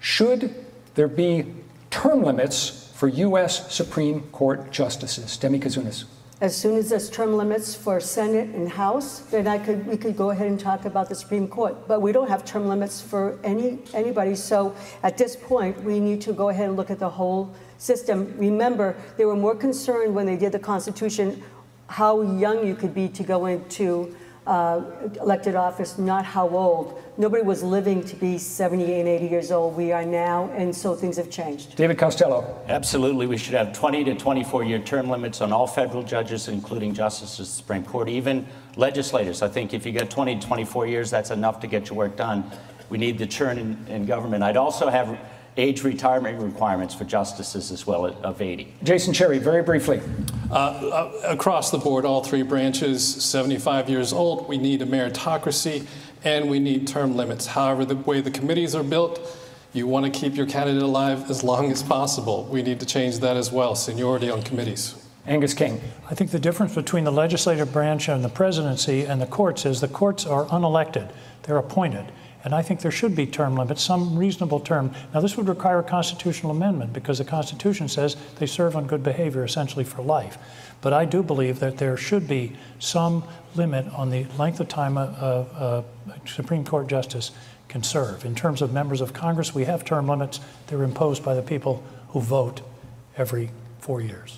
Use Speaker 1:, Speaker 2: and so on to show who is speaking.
Speaker 1: Should there be term limits for U.S. Supreme Court justices? Demi Kouzounas.
Speaker 2: As soon as there's term limits for Senate and House, then we could go ahead and talk about the Supreme Court. But we don't have term limits for anybody. So at this point, we need to go ahead and look at the whole system. Remember, they were more concerned when they did the Constitution how young you could be to go into elected office, not how old. Nobody was living to be 70 and 80 years old. We are now, and so things have changed.
Speaker 1: David Costello.
Speaker 3: Absolutely. We should have 20 to 24-year term limits on all federal judges, including justices of the Supreme Court, even legislators. I think if you get 20 to 24 years, that's enough to get your work done. We need the churn in government. I'd also have age retirement requirements for justices as well of 80.
Speaker 1: Sen Cherry, very briefly.
Speaker 4: Across the board, all three branches, 75 years old, we need a meritocracy and we need term limits. However, the way the committees are built, you want to keep your candidate alive as long as possible. We need to change that as well, seniority on committees.
Speaker 1: Angus King.
Speaker 5: I think the difference between the legislative branch and the presidency and the courts is the courts are unelected. They're appointed. And I think there should be term limits, some reasonable term. Now, this would require a constitutional amendment because the Constitution says they serve on good behavior essentially for life. But I do believe that there should be some limit on the length of time a Supreme Court justice can serve. In terms of members of Congress, we have term limits. They're imposed by the people who vote every 4 years.